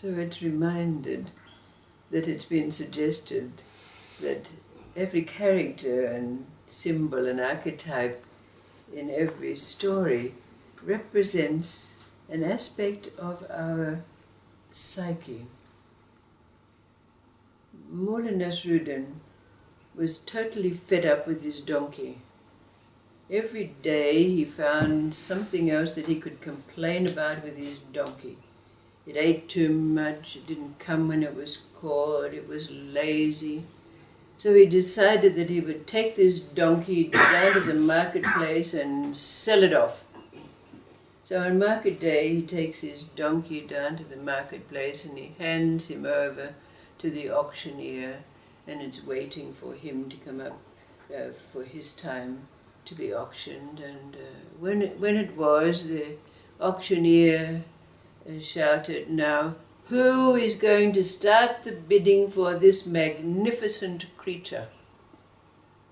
So it's reminded that it's been suggested that every character and symbol and archetype in every story represents an aspect of our psyche. Mullah Nasruddin was totally fed up with his donkey. Every day he found something else that he could complain about with his donkey. It ate too much, it didn't come when it was called, it was lazy. So he decided that he would take this donkey down to the marketplace and sell it off. So on market day he takes his donkey down to the marketplace and he hands him over to the auctioneer, and it's waiting for him to come up for his time to be auctioned. And when it was, the auctioneer shouted, "Now, who is going to start the bidding for this magnificent creature?"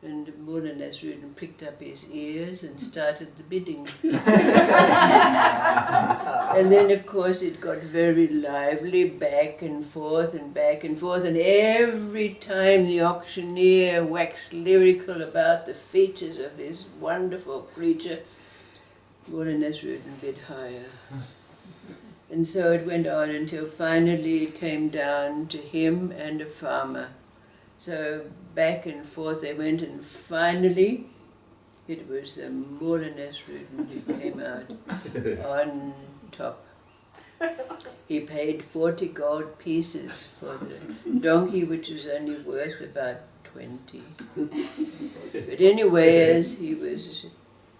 And Mullah Nasruddin picked up his ears and started the bidding. And then, of course, it got very lively, back and forth and back and forth, and every time the auctioneer waxed lyrical about the features of this wonderful creature, Mullah Nasruddin bid higher. And so it went on until finally it came down to him and a farmer. So back and forth they went, and finally it was the Mullah Nasruddin who came out on top. He paid 40 gold pieces for the donkey, which was only worth about 20. But anyway, as he was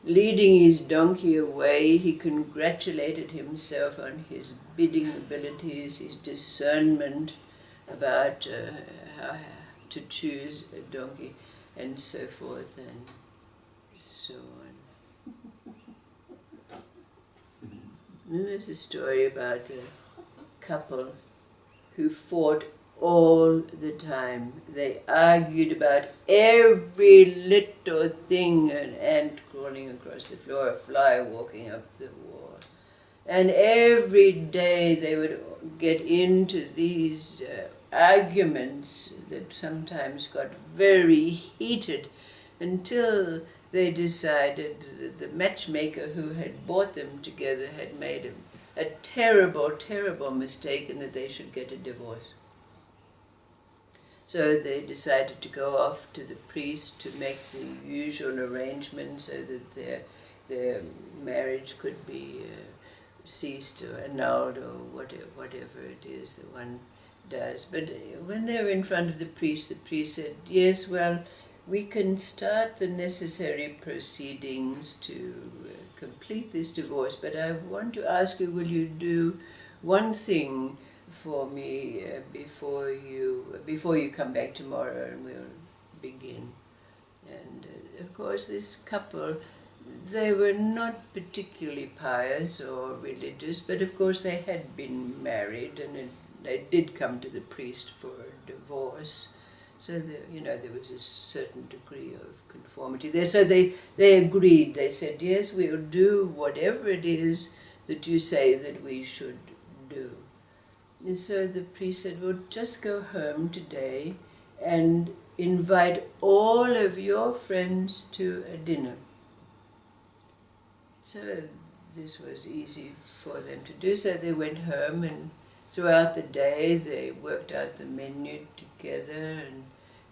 leading his donkey away, he congratulated himself on his bidding abilities, his discernment about how to choose a donkey, and so forth and so on. And there's a story about a couple who fought all the time. They argued about every little thing, an ant crawling across the floor, a fly walking up the wall. And every day they would get into these arguments that sometimes got very heated, until they decided that the matchmaker who had brought them together had made a terrible, terrible mistake, and that they should get a divorce. So they decided to go off to the priest to make the usual arrangements so that their marriage could be ceased or annulled, or whatever it is that one does. But when they were in front of the priest said, "Yes, well, we can start the necessary proceedings to complete this divorce, but I want to ask you, will you do one thing for me before you come back tomorrow, and we'll begin?" And of course this couple, they were not particularly pious or religious, but of course they had been married, and they did come to the priest for a divorce. So there was a certain degree of conformity there. So they agreed. They said, "Yes, we'll do whatever it is that you say that we should do." And so the priest said, "Well, just go home today and invite all of your friends to a dinner." So this was easy for them to do. So they went home, and throughout the day they worked out the menu together, and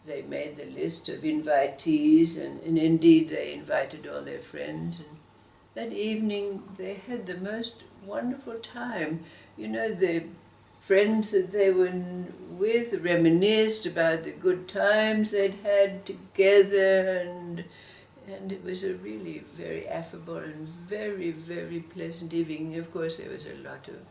they made the list of invitees, and indeed they invited all their friends. And that evening they had the most wonderful time. The friends that they were with reminisced about the good times they'd had together, and it was a really very affable and very, very pleasant evening. Of course, there was a lot of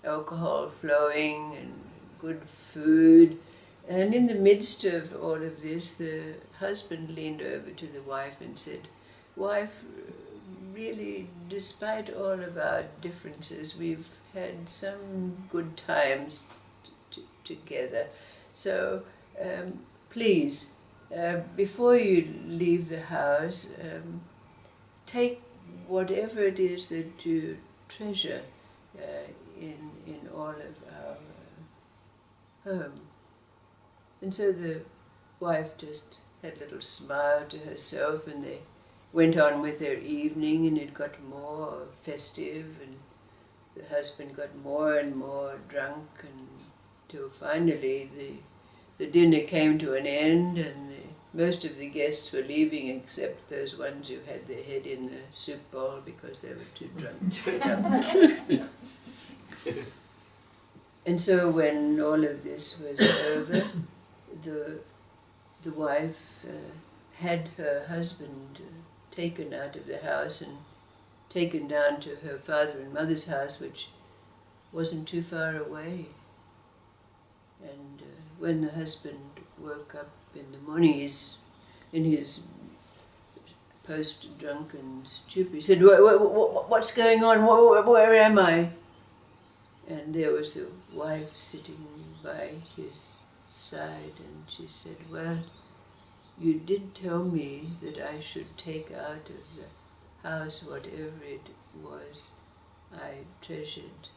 alcohol flowing and good food. And in the midst of all of this, the husband leaned over to the wife and said, "Wife, really, despite all of our differences, we've had some good times together. So please, before you leave the house, take whatever it is that you treasure in all of our home. And so the wife just had a little smile to herself, and they went on with their evening, and it got more festive, and the husband got more and more drunk, until finally the dinner came to an end, and most of the guests were leaving except those ones who had their head in the soup bowl because they were too drunk to get up. And so when all of this was over, the wife had her husband taken out of the house and taken down to her father and mother's house, which wasn't too far away. And when the husband woke up in the morning, he's in his post-drunken stupor. He said, "What's going on? Where am I?" And there was the wife sitting by his side, and she said, "Well, you did tell me that I should take out of the house whatever it was I treasured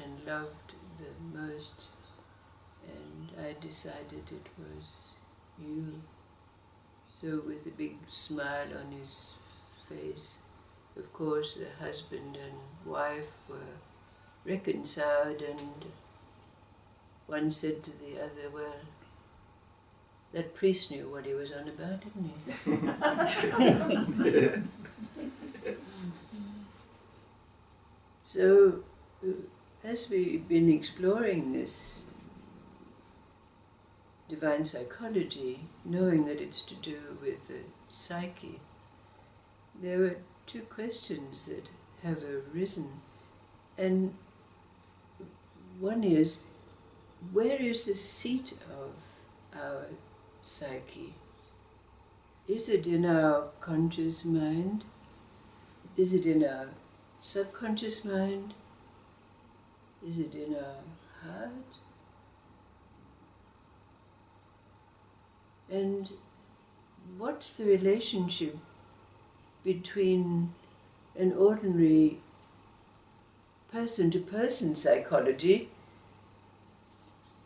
and loved the most, and I decided it was you." So with a big smile on his face, of course the husband and wife were reconciled, and one said to the other, "Well, that priest knew what he was on about, didn't he?" So, as we've been exploring this divine psychology, knowing that it's to do with the psyche, there are two questions that have arisen. And one is, where is the seat of our psyche? Is it in our conscious mind? Is it in our subconscious mind? Is it in our heart? And what's the relationship between an ordinary person-to-person psychology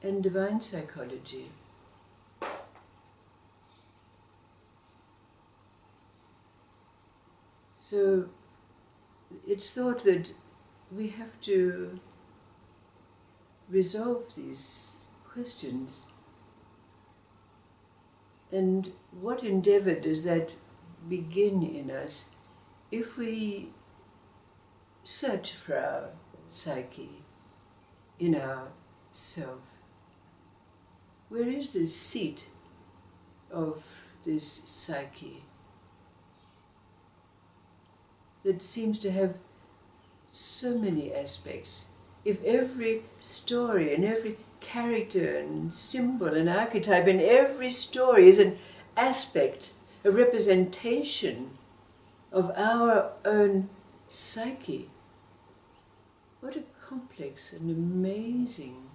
and divine psychology? So it's thought that we have to resolve these questions. And what endeavor does that begin in us if we search for our psyche in our self? Where is the seat of this psyche that seems to have so many aspects? If every story and every character and symbol and archetype in every story is an aspect, a representation of our own psyche, what a complex and amazing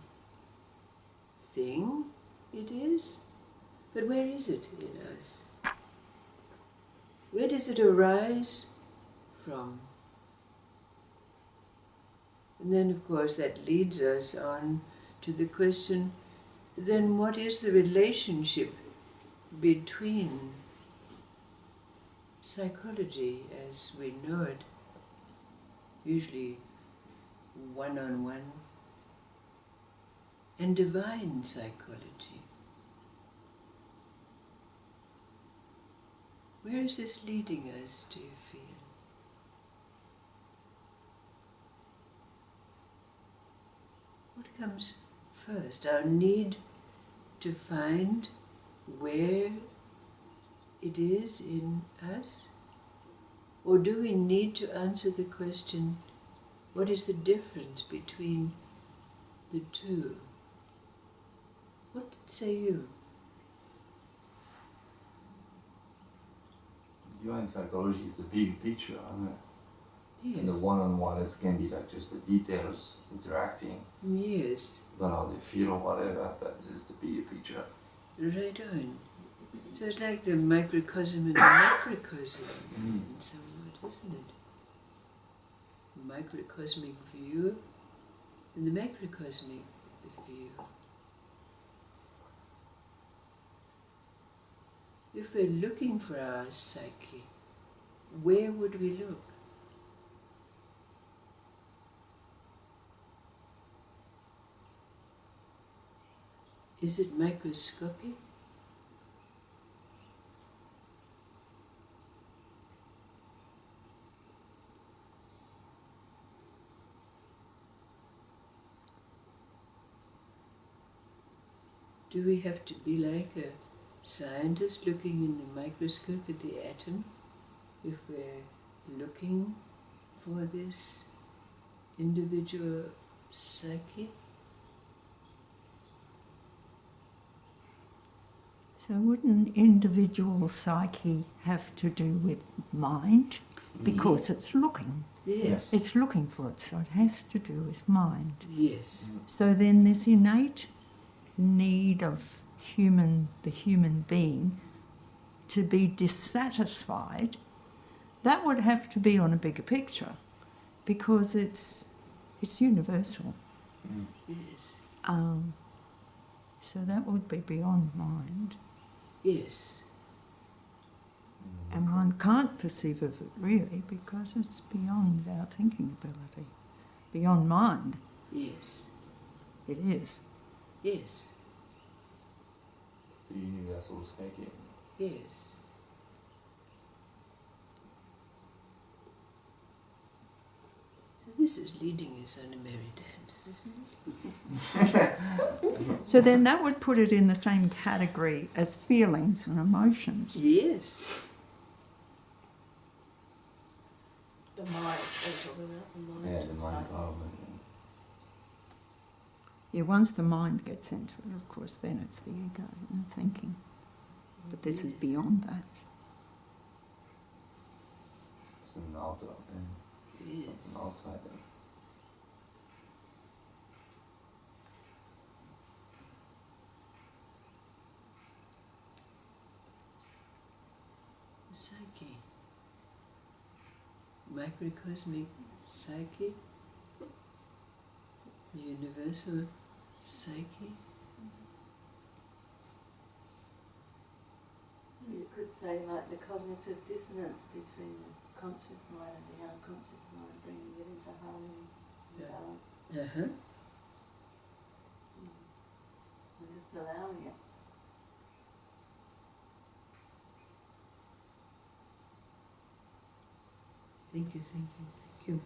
thing it is. But where is it in us? Where does it arise from? And then, of course, that leads us on to the question, then what is the relationship between psychology as we know it, usually one-on-one, and divine psychology? Where is this leading us, do you feel? What comes first? Our need to find where it is in us? Or do we need to answer the question, what is the difference between the two? What say you? Divine psychology is the big picture, isn't it? Yes. And the one-on-one can be like just the details interacting. Yes. About how they feel or whatever, but this is the bigger picture. Right on. So it's like the microcosm and the macrocosm in some word, isn't it? The microcosmic view and the macrocosmic view. If we're looking for our psyche, where would we look? Is it microscopic? Do we have to be like a scientist looking in the microscope at the atom if we're looking for this individual psyche? So wouldn't individual psyche have to do with mind? Because it's looking. Yes. It's looking for it, so it has to do with mind. Yes. So then this innate need of the human being to be dissatisfied, that would have to be on a bigger picture because it's universal. Yes. So that would be beyond mind. Yes. And one can't perceive of it really because it's beyond our thinking ability, beyond mind. Yes. It is. Yes. It's the universal psyche. Yes. So this is leading us on a merry dance, isn't it? So then that would put it in the same category as feelings and emotions. Yes. The mind, we're talking about the mind. Yeah, the mind psyche. involvement. Yeah, once the mind gets into it, of course, then it's the ego and thinking. But this is beyond that. It's an outer, Yes. something outside. Psyche. Microcosmic psyche. Universal psyche. You could say like the cognitive dissonance between the conscious mind and the unconscious mind, bringing it into harmony and Yeah. balance, Uh-huh. and just allowing it. Thank you, thank you, thank you.